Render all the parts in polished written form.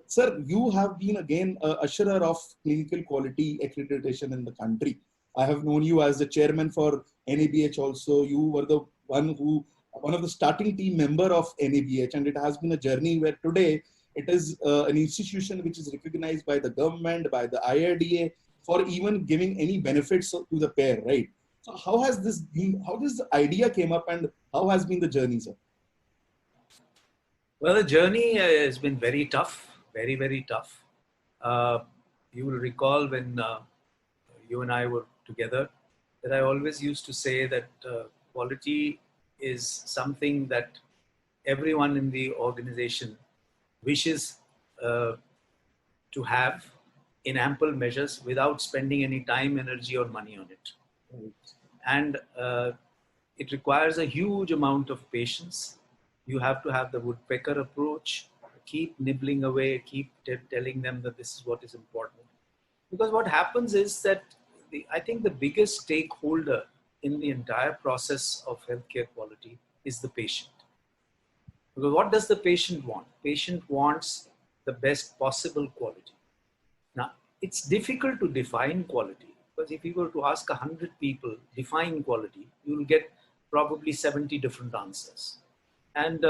Sir, you have been again a usherer of clinical quality accreditation in the country. I have known you as the chairman for NABH also. You were the one of the starting team member of NABH, and it has been a journey where today it is an institution which is recognized by the government, by the IRDA, for even giving any benefits to the pair, right? So how has this been, how this idea came up and how has been the journey, sir? Well, the journey has been very tough, very, very tough. Uh, you will recall when you and I were together that I always used to say that quality is something that everyone in the organization wishes to have in ample measures without spending any time, energy, or money on it. And it requires a huge amount of patience. You have to have the woodpecker approach, keep nibbling away, keep telling them that this is what is important. Because what happens is that I think the biggest stakeholder in the entire process of healthcare quality is the patient. Because what does the patient want? Patient wants the best possible quality. Now, it's difficult to define quality because if you were to ask 100 people define quality, you will get probably 70 different answers. And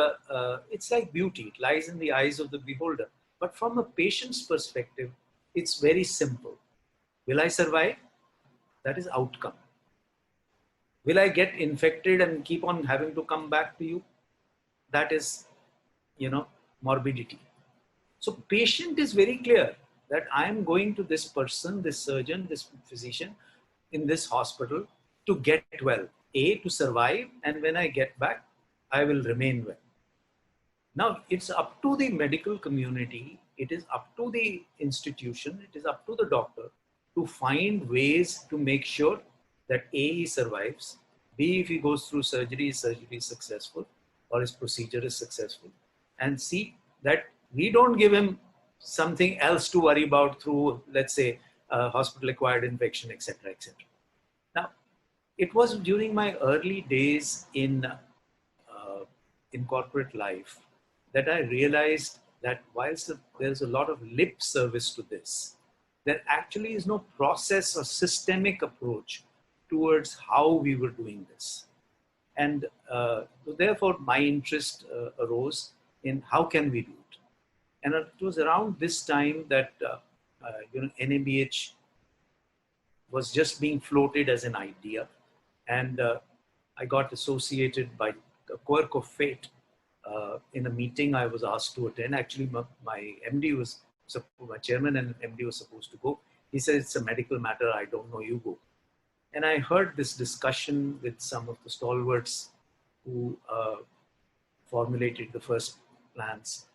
it's like beauty, it lies in the eyes of the beholder. But from a patient's perspective, it's very simple. Will I survive? That is outcome. Will I get infected and keep on having to come back to you? That is, morbidity. So patient is very clear that I am going to this person, this surgeon, this physician in this hospital to get well, to survive, and when I get back, I will remain well. Now, it's up to the medical community, it is up to the institution, it is up to the doctor to find ways to make sure that A, he survives, B, if he goes through surgery is successful, or his procedure is successful, and C, that we don't give him something else to worry about through, let's say, hospital-acquired infection, etc., etc. Now, it was during my early days in corporate life that I realized that whilst there's a lot of lip service to this, there actually is no process or systemic approach towards how we were doing this. And therefore, my interest arose in how can we do it. And it was around this time that NABH was just being floated as an idea. And I got associated by a quirk of fate in a meeting I was asked to attend. Actually, my MD was, my chairman and MD was supposed to go. He said, it's a medical matter, I don't know, you go. And I heard this discussion with some of the stalwarts who formulated the first plans.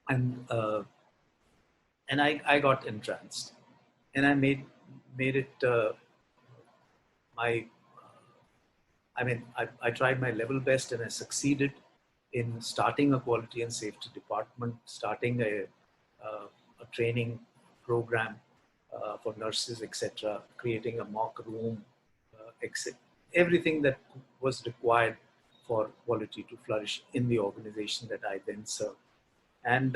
And I got entranced. And I made it I tried my level best and I succeeded in starting a quality and safety department, starting a training program for nurses, etc., creating a mock room, everything that was required for quality to flourish in the organization that I then served. And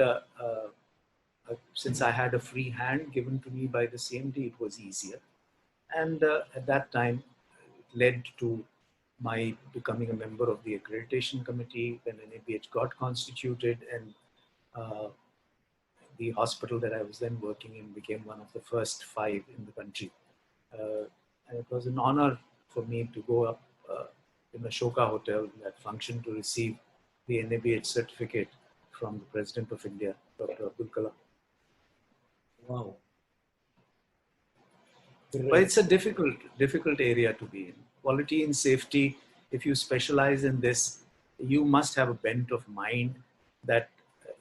since I had a free hand given to me by the CMD, it was easier. And at that time, it led to my becoming a member of the accreditation committee when NABH got constituted, and the hospital that I was then working in became one of the first 5 in the country. And it was an honor for me to go up in the Ashoka Hotel in that function to receive the NABH certificate from the President of India, Dr. Abdul Kalam. Wow. But it's a difficult area to be in. Quality and safety, if you specialize in this, you must have a bent of mind that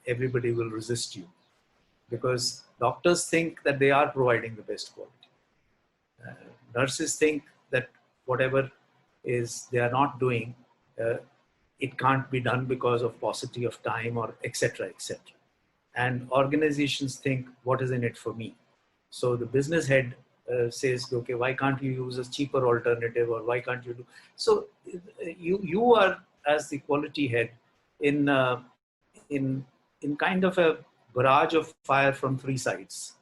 everybody will resist you. Because doctors think that they are providing the best quality. Nurses think that whatever is they are not doing, it can't be done because of paucity of time or etc., etc. And organizations think, what is in it for me? So the business head says, okay, why can't you use a cheaper alternative, or why can't you do? So you are, as the quality head, in kind of a barrage of fire from three sides.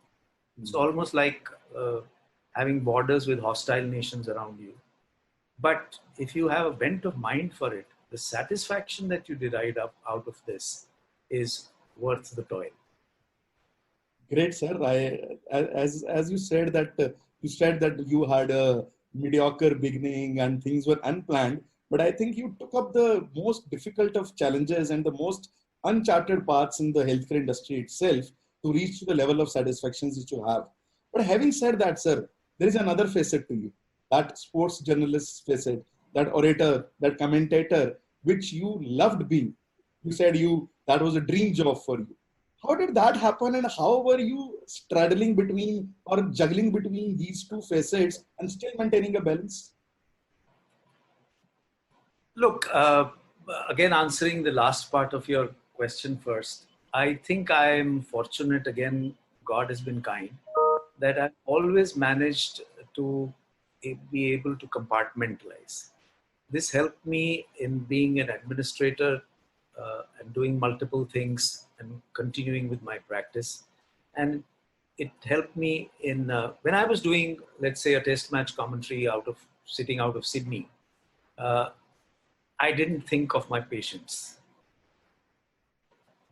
It's almost like having borders with hostile nations around you. But if you have a bent of mind for it, the satisfaction that you derive out of this is worth the toil. Great, sir. As you said that you had a mediocre beginning and things were unplanned, but I think you took up the most difficult of challenges and the most uncharted paths in the healthcare industry itself to reach to the level of satisfactions which you have. But having said that, sir, there is another facet to you, that sports journalist facet, that orator, that commentator, which you loved being. You said that was a dream job for you. How did that happen, and how were you straddling between or juggling between these two facets and still maintaining a balance? Look, again, answering the last part of your question first, I think I'm fortunate, again, God has been kind, that I've always managed to be able to compartmentalize. This helped me in being an administrator and doing multiple things and continuing with my practice. And it helped me in, when I was doing, let's say, a test match commentary sitting out of Sydney, I didn't think of my patients.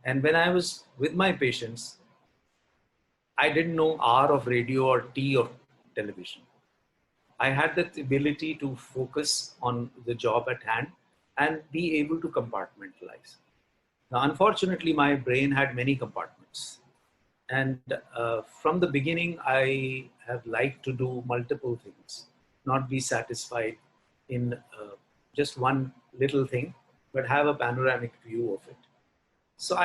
And when I was with my patients, I didn't know R of radio or T of television. I had that ability to focus on the job at hand and be able to compartmentalize. Now, unfortunately, my brain had many compartments. And from the beginning, I have liked to do multiple things, not be satisfied in just one little thing, but have a panoramic view of it. So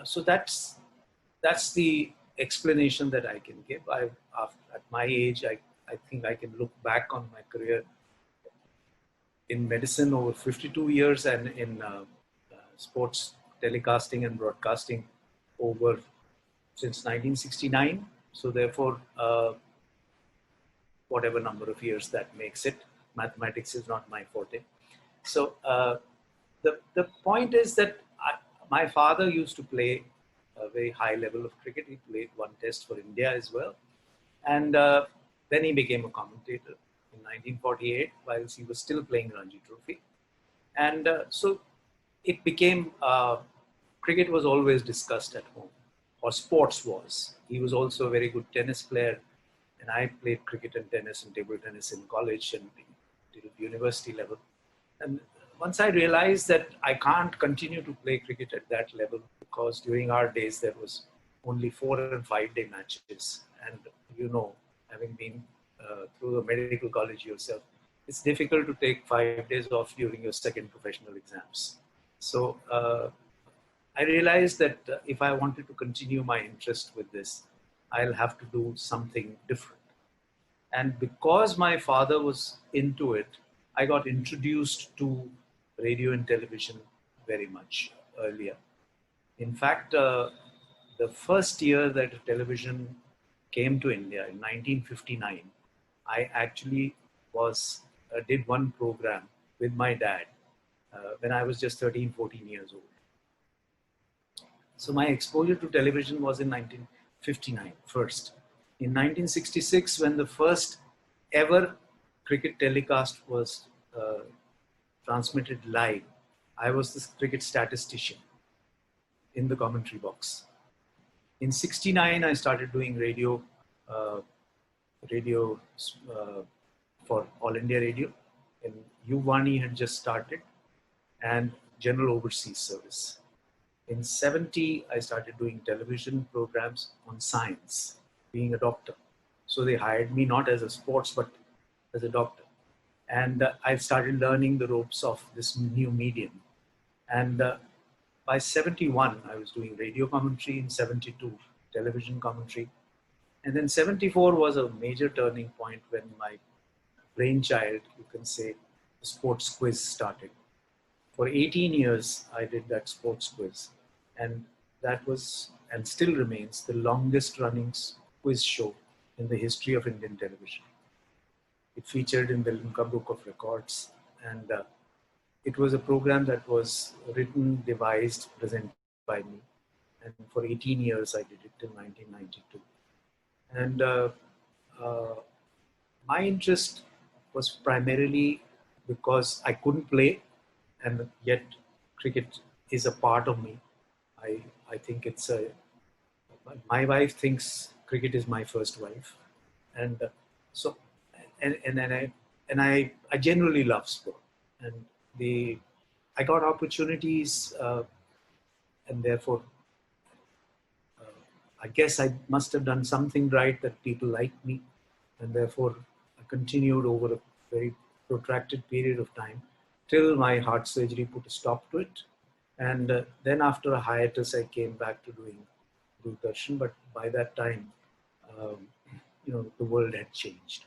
so that's the explanation that I can give. At my age, I think I can look back on my career in medicine over 52 years and in sports telecasting and broadcasting over since 1969. So therefore, whatever number of years that makes it, mathematics is not my forte. So the point is that my father used to play a very high level of cricket. He played one test for India as well. And then he became a commentator in 1948 while he was still playing Ranji Trophy. And so it became, cricket was always discussed at home, or sports was. He was also a very good tennis player. And I played cricket and tennis and table tennis in college and till university level. And once I realized that I can't continue to play cricket at that level because during our days there was only 4 and 5 day matches. And you know, having been through the medical college yourself, it's difficult to take 5 days off during your second professional exams. So I realized that if I wanted to continue my interest with this, I'll have to do something different. And because my father was into it, I got introduced to radio and television very much earlier. In fact, the first year that television came to India in 1959, I actually did one program with my dad when I was just 13, 14 years old. So my exposure to television was in 1959 first. In 1966, when the first ever cricket telecast was transmitted live, I was the cricket statistician in the commentary box. In 69, I started doing radio for All India Radio, and Yuvani had just started, and General Overseas Service. In 70, I started doing television programs on science, being a doctor. So they hired me not as a sports, but as a doctor. And I started learning the ropes of this new medium. And by 71, I was doing radio commentary. In 72, television commentary. And then 74 was a major turning point when my brainchild, you can say, the sports quiz started. For 18 years, I did that sports quiz. And that was, and still remains, the longest running quiz show in the history of Indian television. It featured in the Limca Book of Records. And it was a program that was written, devised, presented by me. and for 18 years I did it till 1992. And uh, my interest was primarily because I couldn't play, and yet cricket is a part of me. I think it's a. My wife thinks cricket is my first wife, and so and I genuinely love sport, and the I got opportunities, and therefore I guess I must have done something right that people liked me, and therefore I continued over a very protracted period of time till my heart surgery put a stop to it. And then after a hiatus, I came back to doing Doordarshan, but by that time, um, the world had changed.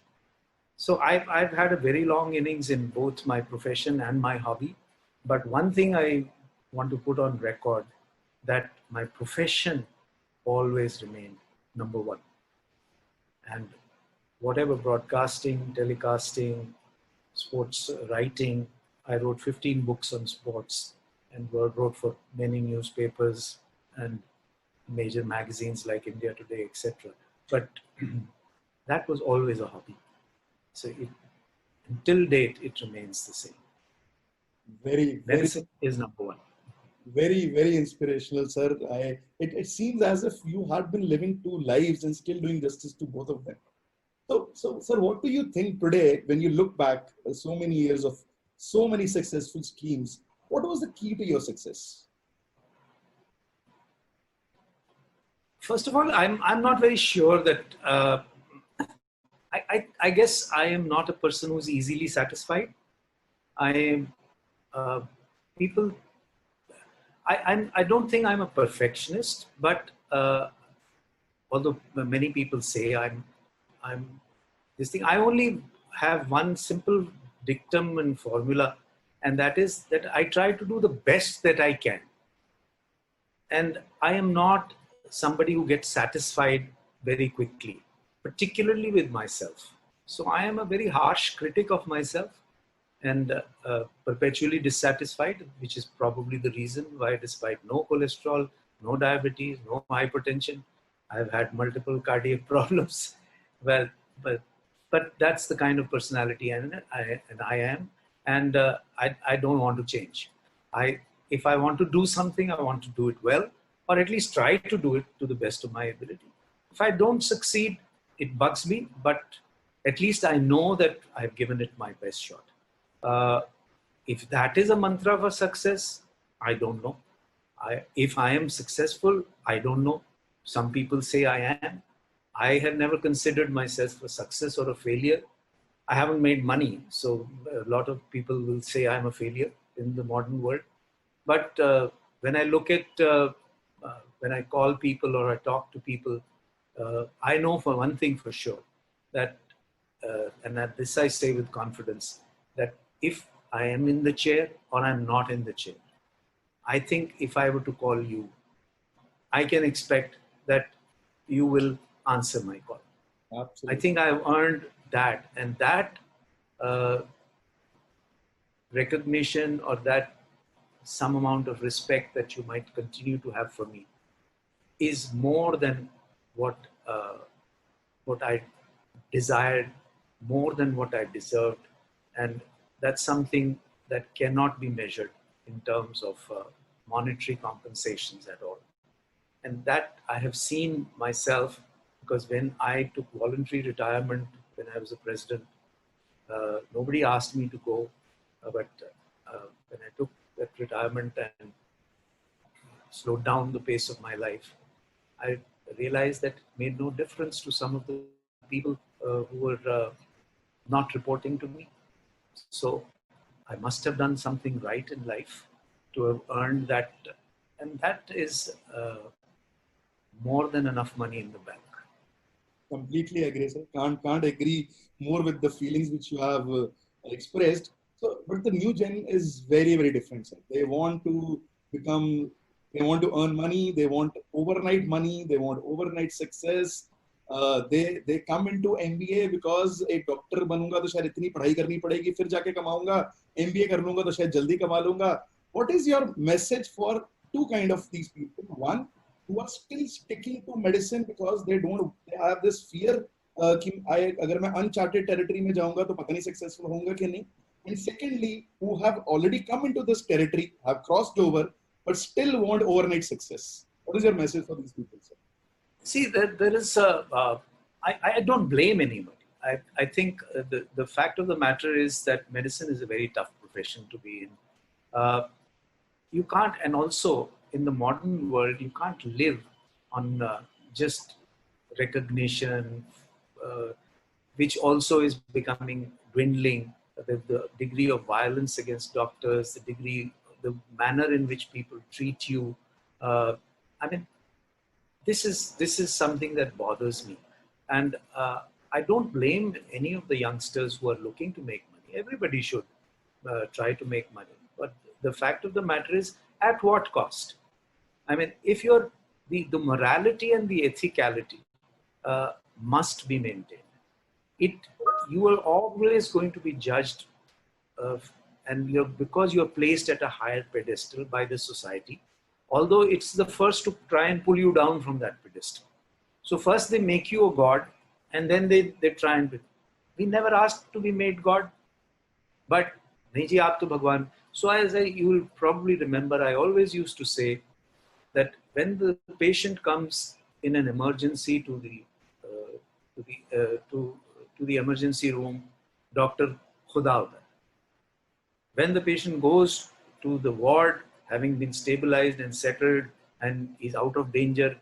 So I've had a very long innings in both my profession and my hobby. But one thing I want to put on record, that my profession always remained number one. And whatever broadcasting, telecasting, sports writing, I wrote 15 books on sports and wrote for many newspapers and major magazines like India Today, etc. But that was always a hobby. So until date, it remains the same. Very, very, Medicine is number one. very, very inspirational, sir. It seems as if you had been living two lives and still doing justice to both of them. So, sir, what do you think today when you look back so many years of so many successful schemes? What was the key to your success? First of all, I'm not very sure that I guess I am not a person who's easily satisfied. I am people. I don't think I'm a perfectionist, but although many people say I'm this thing, I only have one simple dictum and formula, and that is that I try to do the best that I can. And I am not somebody who gets satisfied very quickly, particularly with myself. So I am a very harsh critic of myself and perpetually dissatisfied, which is probably the reason why, despite no cholesterol, no diabetes, no hypertension, I've had multiple cardiac problems. Well, but that's the kind of personality I am, and I don't want to change. If I want to do something, I want to do it well, or at least try to do it to the best of my ability. If I don't succeed, it bugs me, but at least I know that I've given it my best shot. If that is a mantra for success, I don't know. If I am successful, I don't know. Some people say I am. I have never considered myself a success or a failure. I haven't made money, so a lot of people will say I'm a failure in the modern world. But when I look at, when I call people or I talk to people, I know for one thing for sure that, and that this I say with confidence, that if I am in the chair or I'm not in the chair, I think if I were to call you, I can expect that you will answer my call. Absolutely. I think I've earned that, and that recognition or that some amount of respect that you might continue to have for me is more than what I desired, more than what I deserved, and that's something that cannot be measured in terms of monetary compensations at all. And that I have seen myself, because when I took voluntary retirement when I was a president, nobody asked me to go, but when I took that retirement and slowed down the pace of my life, I realized that it made no difference to some of the people who were not reporting to me. So I must have done something right in life to have earned that, and that is more than enough money in the bank. Completely agree, sir. Can't agree more with the feelings which you have expressed. So, but the new gen is very, very different, sir. They want to become, they want to earn money, they want overnight money, they want overnight success. They come into MBA because एक doctor बनूंगा तो शायद इतनी पढ़ाई करनी पड़ेगी, फिर जाके कमाऊंगा, MBA कर लूंगा तो शायद जल्दी कमा लूंगा. What is your message for two kind of these people? One, who are still sticking to medicine because they have this fear कि अगर मैं uncharted territory में जाऊंगा तो पता नहीं successful होऊंगा कि नहीं. And secondly, who have already come into this territory, have crossed over, but still want overnight success. What is your message for these people, sir? See, there is I don't blame anybody. I think the fact of the matter is that medicine is a very tough profession to be in. You can't, and also in the modern world, you can't live on just recognition, which also is becoming dwindling. The degree of violence against doctors, the manner in which people treat you. I mean, this is something that bothers me, and I don't blame any of the youngsters who are looking to make money. Everybody should try to make money, but the fact of the matter is, at what cost? I mean, if you're the morality and the ethicality must be maintained. You are always going to be judged, and because you're placed at a higher pedestal by the society, although it's the first to try and pull you down from that pedestal. So first they make you a god, and then they try and... We never asked to be made god, but nahi ji, aap to Bhagwan. So you will probably remember, I always used to say that when the patient comes in an emergency to the emergency room, doctor khuda hota hai. When the patient goes to the ward, having been stabilized and settled and is out of danger,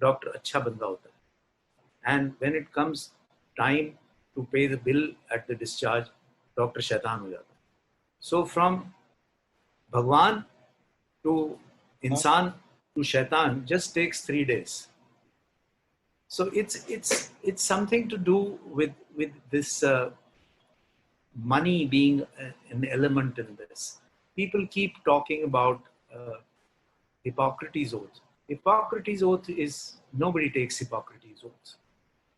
doctor acha banda hota hai. And when it comes time to pay the bill at the discharge, doctor shaitan ho jata hai. So from Bhagwan to insan to shaitan just takes 3 days. So it's something to do with this money being an element in this. People keep talking about Hippocrates' oath. Hippocrates' oath is, nobody takes Hippocrates' oath.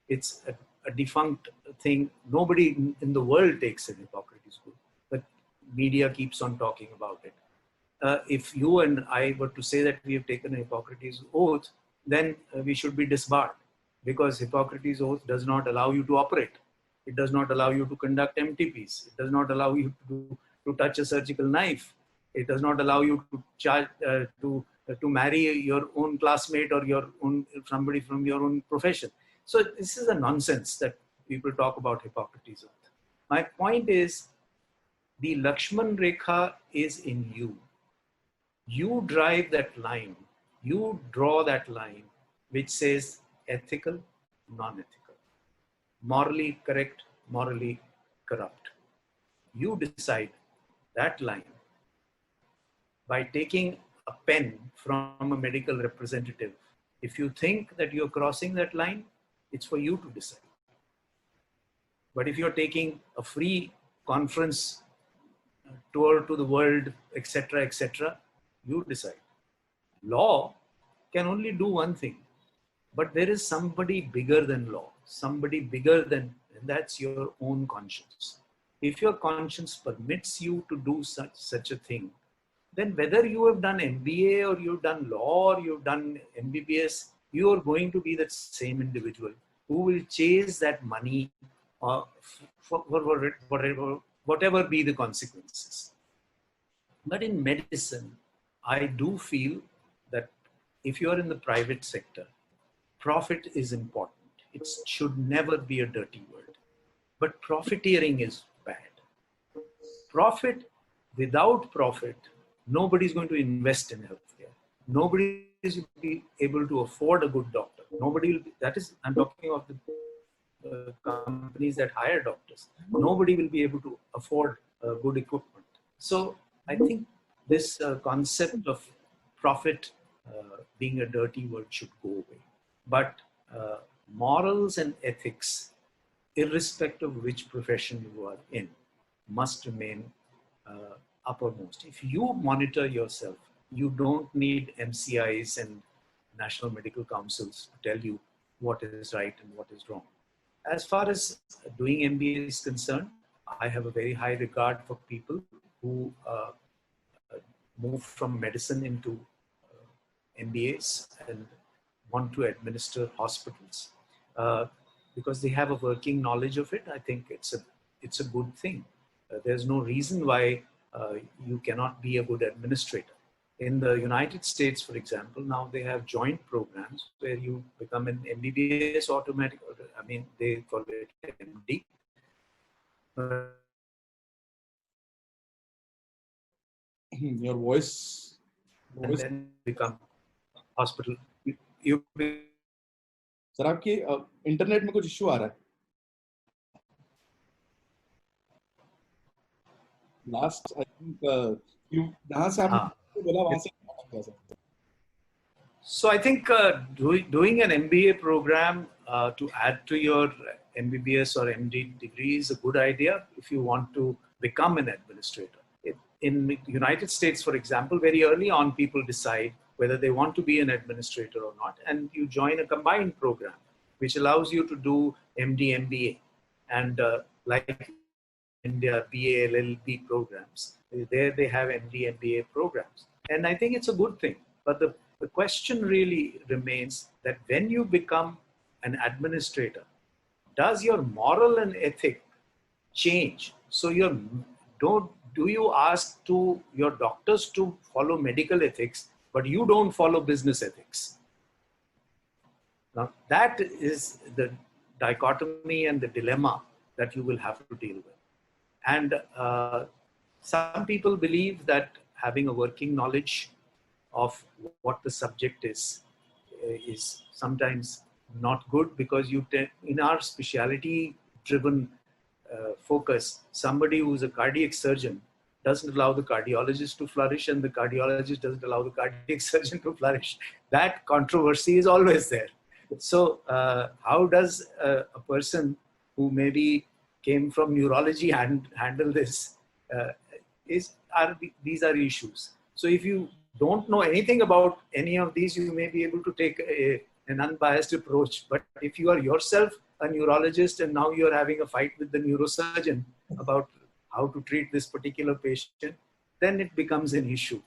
It's a defunct thing. Nobody in the world takes an Hippocrates' oath, but media keeps on talking about it. If you and I were to say that we have taken a Hippocrates' oath, then we should be disbarred, because Hippocrates' oath does not allow you to operate. It does not allow you to conduct MTPs. It does not allow you to touch a surgical knife. It does not allow you to marry your own classmate or somebody from your own profession. So this is a nonsense that people talk about Hippocrates' oath. My point is, the Lakshman Rekha is in you. You drive that line. You draw that line which says ethical, non-ethical, morally correct, morally corrupt. You decide that line by taking a pen from a medical representative. If you think that you're crossing that line, it's for you to decide. But if you're taking a free conference tour to the world, etc., you decide. Law can only do one thing, but there is somebody bigger than law, somebody bigger than, and that's your own conscience. If your conscience permits you to do such a thing, then whether you have done MBA or you've done law or you've done MBBS, you are going to be that same individual who will chase that money for whatever be the consequences. But in medicine, I do feel that if you are in the private sector, profit is important. It should never be a dirty word. But profiteering is bad. Profit, without profit, nobody is going to invest in healthcare. Nobody is going to be able to afford a good doctor. Nobody will be, that is, I'm talking of the companies that hire doctors. Nobody will be able to afford good equipment. So I think this concept of profit being a dirty word should go away. But morals and ethics, irrespective of which profession you are in, must remain uppermost. If you monitor yourself, you don't need MCIs and national medical councils to tell you what is right and what is wrong. As far as doing MBA is concerned, I have a very high regard for people who move from medicine into MBAs and want to administer hospitals because they have a working knowledge of it. I think it's a good thing. There's no reason why you cannot be a good administrator. In the United States, for example, now they have joint programs where you become an MBBS automatic. I mean, they call it MD. Your voice. And then become hospital. You sir आपके internet में कुछ issue आ रहा है. Last I think you जहाँ से आपने बोला वहाँ से. So I think doing an MBA program to add to your MBBS or MD degree is a good idea if you want to become an administrator. In the United States, for example, very early on, people decide whether they want to be an administrator or not, and you join a combined program, which allows you to do MD, MBA, and like India, BA, LLB programs. There they have MD, MBA programs, and I think it's a good thing. But the question really remains that when you become an administrator, does your moral and ethic change? So do you ask to your doctors to follow medical ethics, but you don't follow business ethics? Now, that is the dichotomy and the dilemma that you will have to deal with. And some people believe that having a working knowledge of what the subject is sometimes not good, because in our specialty-driven focus, somebody who's a cardiac surgeon doesn't allow the cardiologist to flourish, and the cardiologist doesn't allow the cardiac surgeon to flourish. That controversy is always there. So how does a person who maybe came from neurology handle this? These are issues. So if you don't know anything about any of these, you may be able to take an unbiased approach. But if you are yourself a neurologist and now you're having a fight with the neurosurgeon about how to treat this particular patient, then it becomes an issue.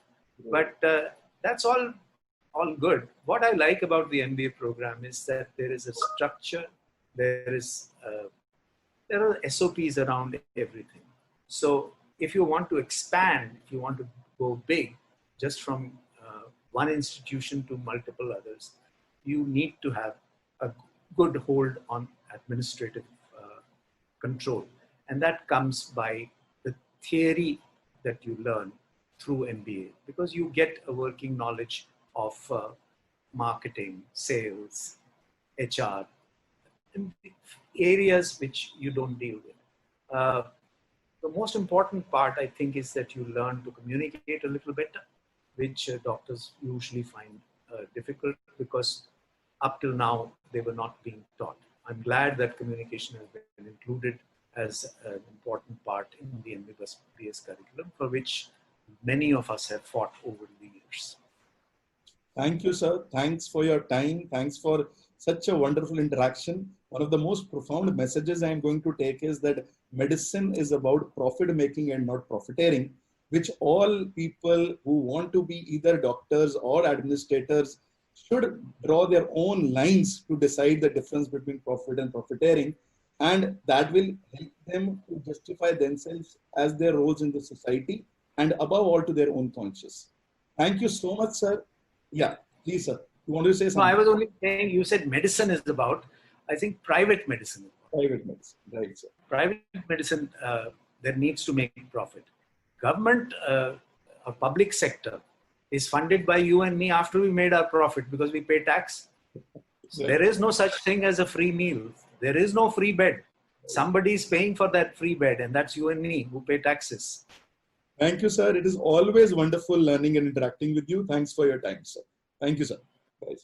But that's all good. What I like about the MBA program is that there is a structure, there are SOPs around everything. So if you want to expand, if you want to go big, just from one institution to multiple others, you need to have a good hold on administrative control. And that comes by the theory that you learn through MBA, because you get a working knowledge of marketing, sales, HR, areas which you don't deal with. The most important part, I think, is that you learn to communicate a little better, which doctors usually find difficult, because up till now, they were not being taught. I'm glad that communication has been included as an important part in the MBBS curriculum, for which many of us have fought over the years. Thank you, sir. Thanks for your time. Thanks for such a wonderful interaction. One of the most profound messages I'm going to take is that medicine is about profit making and not profiteering, which all people who want to be either doctors or administrators should draw their own lines to decide the difference between profit and profiteering. And that will help them to justify themselves as their roles in the society, and above all to their own conscience. Thank you so much, sir. Yeah, please, sir. You want to say something? No, I was only saying, you said medicine is about, I think, private medicine. Private medicine, right, sir. Private medicine, that needs to make profit. Government or public sector is funded by you and me after we made our profit, because we pay tax. So there is no such thing as a free meal. There is no free bed. Somebody is paying for that free bed, and that's you and me who pay taxes. Thank you, sir. It is always wonderful learning and interacting with you. Thanks for your time, sir. Thank you, sir. Bye.